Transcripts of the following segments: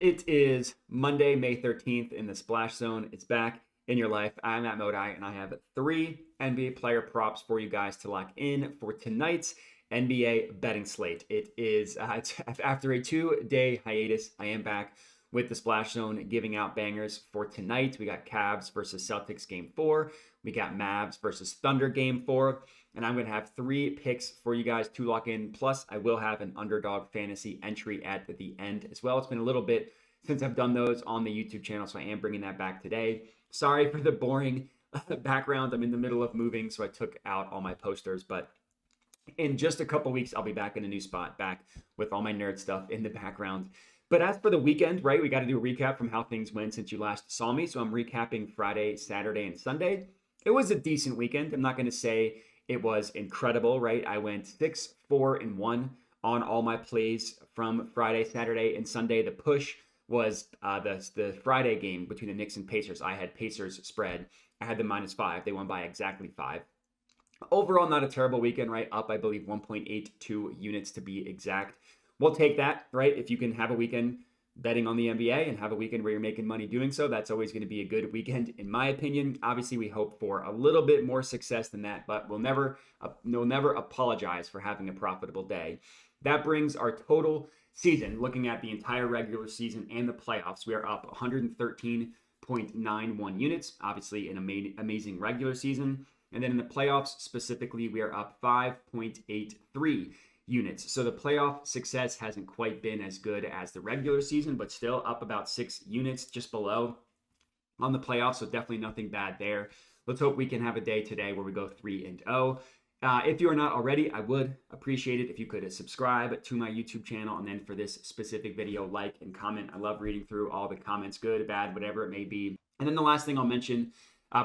It is Monday, May 13th in the Splash Zone. It's back in your life. I'm Matt Modi, and I have 3 NBA player props for you guys to lock in for tonight's NBA betting slate. It is after a 2-day hiatus. I am back with the Splash Zone giving out bangers for tonight. We got Cavs versus Celtics game 4. We got Mavs versus Thunder game 4. And I'm going to have 3 picks for you guys to lock in. Plus, I will have an Underdog fantasy entry at the end as well. It's been a little bit since I've done those on the YouTube channel, so I am bringing that back today. Sorry for the boring background. I'm in the middle of moving, so I took out all my posters. But in just a couple weeks, I'll be back in a new spot, back with all my nerd stuff in the background. But as for the weekend, right, we got to do a recap from how things went since you last saw me. So I'm recapping Friday, Saturday, and Sunday. It was a decent weekend. I'm not going to say it was incredible, right? I went 6-4-1 on all my plays from Friday, Saturday, and Sunday. The push was the Friday game between the Knicks and Pacers. I had Pacers spread. I had the -5. They won by exactly 5. Overall, not a terrible weekend, right? Up, I believe, 1.82 units to be exact. We'll take that, right? If you can have a weekend betting on the NBA and have a weekend where you're making money doing so, that's always going to be a good weekend, in my opinion. Obviously, we hope for a little bit more success than that, but we'll never apologize for having a profitable day. That brings our total season, looking at the entire regular season and the playoffs. We are up 113.91 units, obviously an amazing regular season. And then in the playoffs specifically, we are up 5.83 units. So the playoff success hasn't quite been as good as the regular season, but still up about 6 units just below on the playoffs. So definitely nothing bad there. Let's hope we can have a day today where we go 3-0. If you are not already, I would appreciate it if you could subscribe to my YouTube channel. And then for this specific video, like and comment. I love reading through all the comments, good, bad, whatever it may be. And then the last thing I'll mention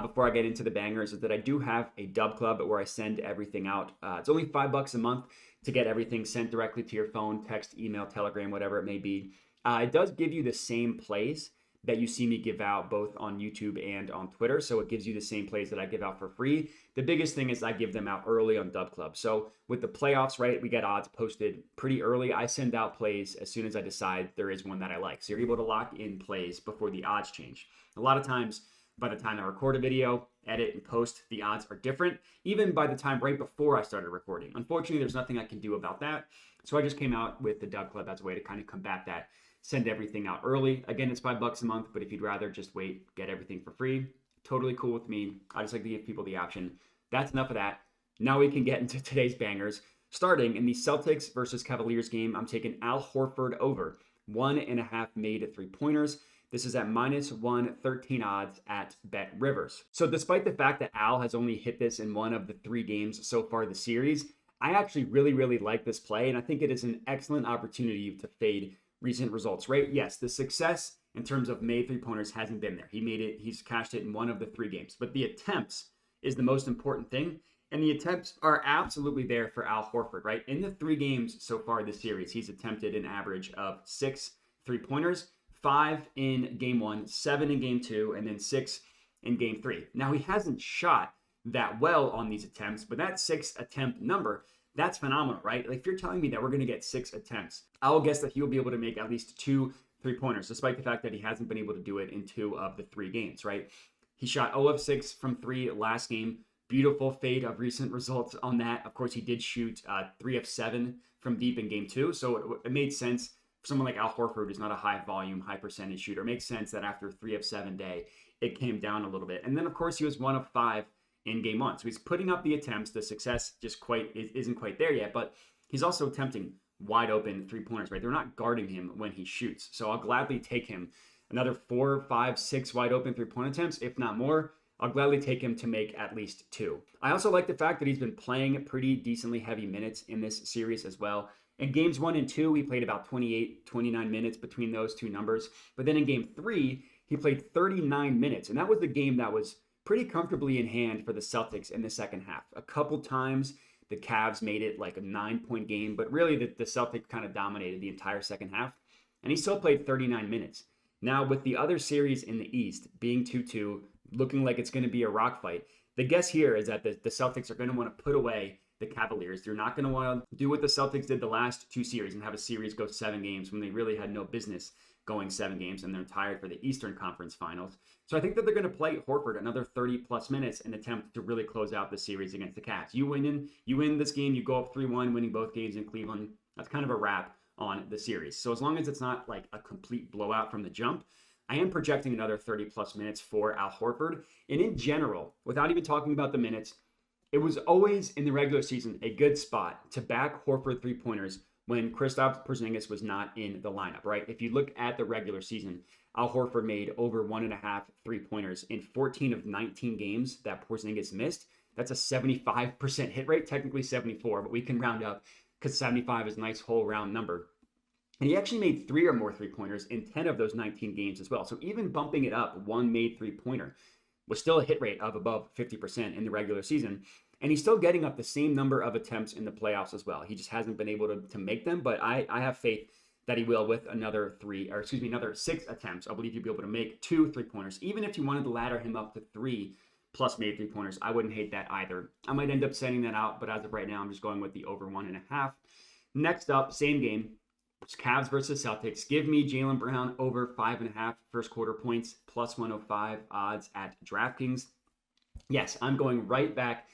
before I get into the bangers is that I do have a Dub Club where I send everything out. It's only $5 a month to get everything sent directly to your phone, text, email, Telegram, whatever it may be. It does give you the same plays that you see me give out both on YouTube and on Twitter. So it gives you the same plays that I give out for free. The biggest thing is I give them out early on Dub Club. So with the playoffs, right, we get odds posted pretty early. I send out plays as soon as I decide there is one that I like. So you're able to lock in plays before the odds change. A lot of times, by the time I record a video, edit, and post, the odds are different, even by the time right before I started recording. Unfortunately, there's nothing I can do about that. So I just came out with the Dub Club as a way to kind of combat that. Send everything out early. Again, it's $5 a month, but if you'd rather just wait, get everything for free, totally cool with me. I just like to give people the option. That's enough of that. Now we can get into today's bangers. Starting in the Celtics versus Cavaliers game, I'm taking Al Horford over 1.5 made 3-pointers. This is at -113 odds at Bet Rivers. So despite the fact that Al has only hit this in one of the 3 games so far this series, I actually really like this play, and I think it is an excellent opportunity to fade recent results, right? Yes, the success in terms of made 3-pointers hasn't been there. He's cashed it in one of the 3 games, but the attempts is the most important thing, and the attempts are absolutely there for Al Horford, right? In the 3 games so far this series, he's attempted an average of 6 3-pointers, 5 in game 1, 7 in game 2, and then 6 in game 3. Now, he hasn't shot that well on these attempts, but that 6 attempt number, that's phenomenal, right? Like, if you're telling me that we're going to get 6 attempts, I'll guess that he'll be able to make at least 2 3-pointers, despite the fact that he hasn't been able to do it in 2 of the 3 games, right? He shot 0 of 6 from 3 last game. Beautiful fade of recent results on that. Of course, he did shoot 3 of 7 from deep in game 2, so it made sense. For someone like Al Horford, who's not a high volume, high percentage shooter, it makes sense that after 3 of 7 day, it came down a little bit. And then, of course, he was 1 of 5 in game 1. So he's putting up the attempts. The success just isn't quite there yet, but he's also attempting wide open 3-pointers, right? They're not guarding him when he shoots. So I'll gladly take him another 4, 5, 6 wide open 3-point attempts, if not more. I'll gladly take him to make at least 2. I also like the fact that he's been playing pretty decently heavy minutes in this series as well. In games 1 and 2, he played about 28, 29 minutes between those 2 numbers. But then in game 3, he played 39 minutes. And that was the game that was pretty comfortably in hand for the Celtics in the second half. A couple times, the Cavs made it like a 9-point game. But really, the Celtics kind of dominated the entire second half. And he still played 39 minutes. Now, with the other series in the East being 2-2, looking like it's going to be a rock fight, the guess here is that the Celtics are going to want to put away the Cavaliers. They're not going to want to do what the Celtics did the last 2 series and have a series go 7 games when they really had no business going 7 games, and they're tired for the Eastern Conference Finals. So I think that they're going to play Horford another 30-plus minutes and attempt to really close out the series against the Cavs. You win this game, you go up 3-1, winning both games in Cleveland. That's kind of a wrap on the series. So as long as it's not like a complete blowout from the jump, I am projecting another 30-plus minutes for Al Horford. And in general, without even talking about the minutes, it was always in the regular season a good spot to back Horford three-pointers when Kristaps Porzingis was not in the lineup, right? If you look at the regular season, Al Horford made over 1.5 three-pointers in 14 of 19 games that Porzingis missed. That's a 75% hit rate, technically 74, but we can round up because 75 is a nice whole round number. And he actually made 3 or more three-pointers in 10 of those 19 games as well. So even bumping it up, one made three-pointer was still a hit rate of above 50% in the regular season. And he's still getting up the same number of attempts in the playoffs as well. He just hasn't been able to make them, but I have faith that he will with another 6 attempts. I believe he'll be able to make 2 three-pointers. Even if you wanted to ladder him up to 3 plus made three-pointers, I wouldn't hate that either. I might end up setting that out, but as of right now, I'm just going with the over 1.5. Next up, same game. It's Cavs versus Celtics. Give me Jaylen Brown over 5.5 first quarter points, plus 105 odds at DraftKings. Yes, I'm going right back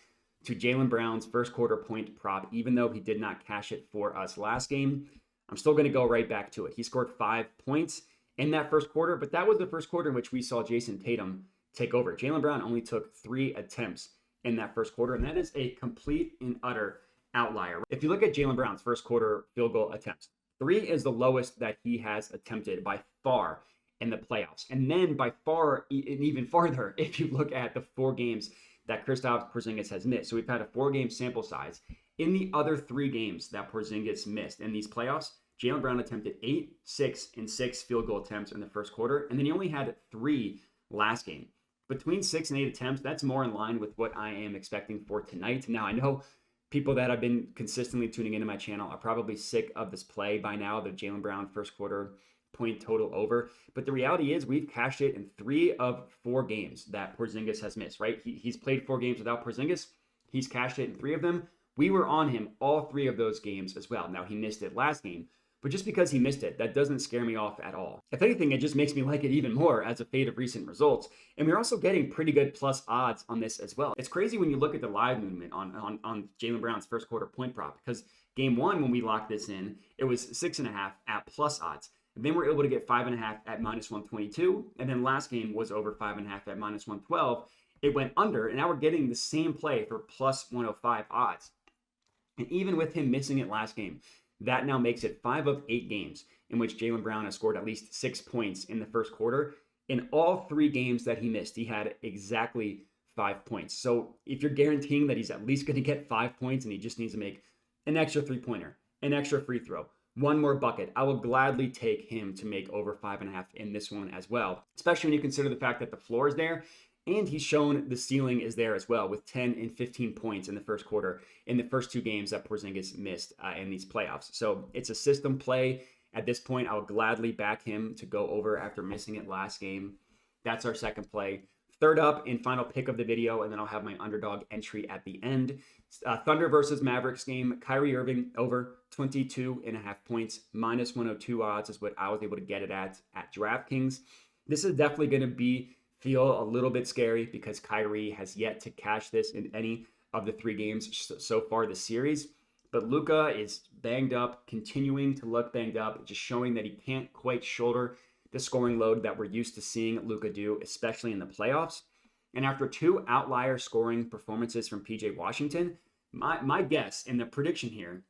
to Jaylen Brown's first quarter point prop, even though he did not cash it for us last game. I'm still going to go right back to it. He scored 5 points in that first quarter, but that was the first quarter in which we saw Jason Tatum take over. Jaylen Brown only took 3 attempts in that first quarter, and that is a complete and utter outlier. If you look at Jaylen Brown's first quarter field goal attempts, 3 is the lowest that he has attempted by far in the playoffs. And then by far, and even farther, if you look at the 4 games that Kristaps Porzingis has missed. So we've had a 4-game sample size. In the other 3 games that Porzingis missed in these playoffs, Jaylen Brown attempted 8, 6, and 6 field goal attempts in the first quarter. And then he only had 3 last game. Between 6 and 8 attempts, that's more in line with what I am expecting for tonight. Now, I know people that have been consistently tuning into my channel are probably sick of this play by now, the Jaylen Brown first quarter point total over. But the reality is we've cashed it in 3 of 4 games that Porzingis has missed, right? He's played 4 games without Porzingis. He's cashed it in 3 of them. We were on him all 3 of those games as well. Now, he missed it last game, but just because he missed it, that doesn't scare me off at all. If anything, it just makes me like it even more as a fade of recent results. And we're also getting pretty good plus odds on this as well. It's crazy when you look at the live movement on Jaylen Brown's first quarter point prop, because game 1, when we locked this in, it was 6.5 at plus odds. And then we're able to get 5.5 at minus 122. And then last game was over 5.5 at minus 112. It went under, and now we're getting the same play for plus 105 odds. And even with him missing it last game, that now makes it 5 of 8 games in which Jaylen Brown has scored at least 6 points in the first quarter. In all 3 games that he missed, he had exactly 5 points. So if you're guaranteeing that he's at least going to get 5 points and he just needs to make an extra 3-pointer, an extra free throw, 1 more bucket, I will gladly take him to make over 5.5 in this one as well, especially when you consider the fact that the floor is there. And he's shown the ceiling is there as well with 10 and 15 points in the first quarter in the first 2 games that Porzingis missed in these playoffs. So it's a system play. At this point, I'll gladly back him to go over after missing it last game. That's our second play. Third up and final pick of the video, and then I'll have my underdog entry at the end. Thunder versus Mavericks game. Kyrie Irving over 22.5 points. Minus 102 odds is what I was able to get it at DraftKings. This is definitely going to feel a little bit scary because Kyrie has yet to cash this in any of the 3 games so far this series. But Luka is banged up, continuing to look banged up, just showing that he can't quite shoulder the scoring load that we're used to seeing Luka do, especially in the playoffs. And after 2 outlier scoring performances from PJ Washington, my guess and the prediction here,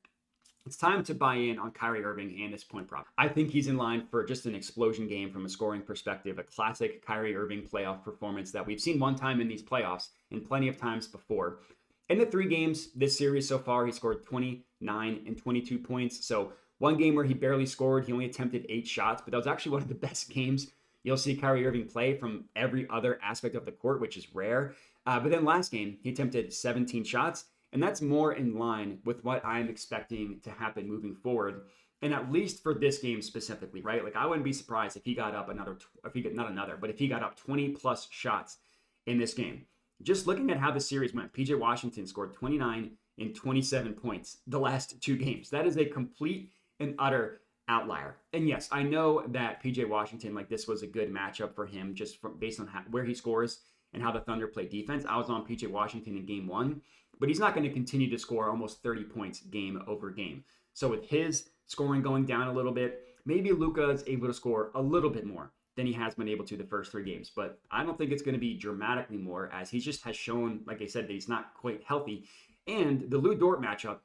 it's time to buy in on Kyrie Irving and this point prop. I think he's in line for just an explosion game from a scoring perspective, a classic Kyrie Irving playoff performance that we've seen one time in these playoffs and plenty of times before. In the 3 games this series so far, he scored 29 and 22 points. So one game where he barely scored, he only attempted 8 shots, but that was actually one of the best games you'll see Kyrie Irving play from every other aspect of the court, which is rare. But then last game, he attempted 17 shots. And that's more in line with what I'm expecting to happen moving forward. And at least for this game specifically, right? Like I wouldn't be surprised if he got up if he got up 20 plus shots in this game. Just looking at how the series went, PJ Washington scored 29 and 27 points the last 2 games. That is a complete and utter outlier. And yes, I know that PJ Washington, like this was a good matchup for him just based on where he scores and how the Thunder play defense. I was on PJ Washington in game one, but he's not going to continue to score almost 30 points game over game. So with his scoring going down a little bit, maybe Luka is able to score a little bit more than he has been able to the first 3 games. But I don't think it's going to be dramatically more, as he just has shown, like I said, that he's not quite healthy. And the Lou Dort matchup,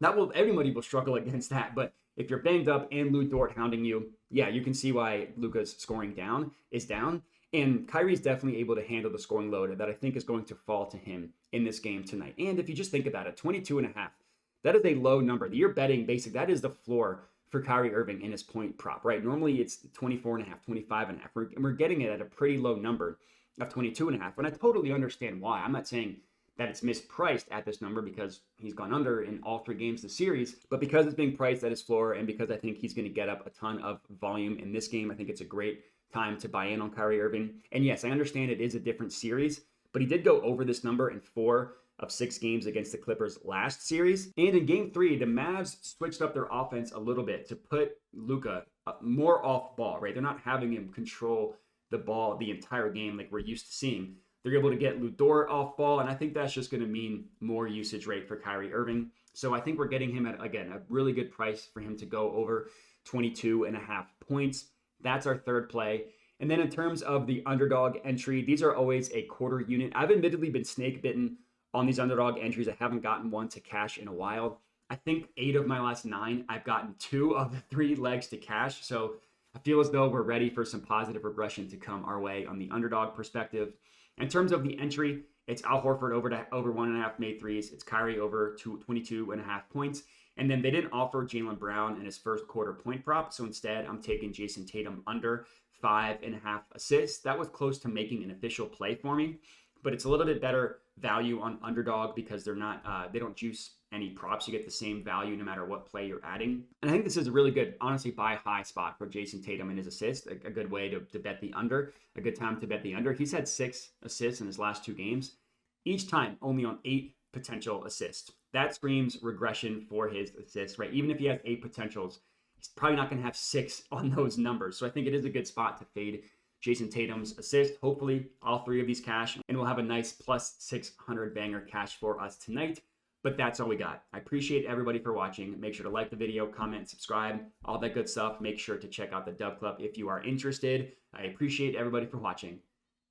everybody will struggle against that. But if you're banged up and Lou Dort hounding you, yeah, you can see why Luka's scoring is down. And Kyrie's definitely able to handle the scoring load that I think is going to fall to him in this game tonight. And if you just think about it, 22.5, that is a low number. You're betting that is the floor for Kyrie Irving in his point prop, right? Normally it's 24.5, 25.5. We're getting it at a pretty low number of 22.5. And I totally understand why. I'm not saying that it's mispriced at this number because he's gone under in all 3 games of the series, but because it's being priced at his floor and because I think he's going to get up a ton of volume in this game, I think it's a great time to buy in on Kyrie Irving. And yes, I understand it is a different series, but he did go over this number in 4 of 6 games against the Clippers last series. And in game 3, the Mavs switched up their offense a little bit to put Luka more off ball, right? They're not having him control the ball the entire game like we're used to seeing. They're able to get Lou Dort off ball, and I think that's just going to mean more usage rate for Kyrie Irving. So I think we're getting him at, again, a really good price for him to go over 22.5 points. That's our third play. And then in terms of the underdog entry, these are always a quarter unit. I've admittedly been snake bitten on these underdog entries. I haven't gotten one to cash in a while. I think 8 of my last 9, I've gotten 2 of the 3 legs to cash. So I feel as though we're ready for some positive regression to come our way on the underdog perspective. In terms of the entry, it's Al Horford over 1.5 made threes. It's Kyrie over 22.5 points. And then they didn't offer Jaylen Brown in his first quarter point prop. So instead, I'm taking Jason Tatum under 5.5 assists. That was close to making an official play for me, but it's a little bit better value on underdog because they don't juice any props. You get the same value no matter what play you're adding. And I think this is a really good, honestly, buy high spot for Jason Tatum and his assists. A good way to bet the under, a good time to bet the under. He's had 6 assists in his last 2 games, each time only on 8 potential assists. That screams regression for his assists, right? Even if he has 8 potentials, he's probably not going to have 6 on those numbers. So I think it is a good spot to fade Jason Tatum's assist. Hopefully all 3 of these cash, and we'll have a nice plus 600 banger cash for us tonight. But that's all we got. I appreciate everybody for watching. Make sure to like the video, comment, subscribe, all that good stuff. Make sure to check out the Dub Club if you are interested. I appreciate everybody for watching,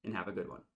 and have a good one.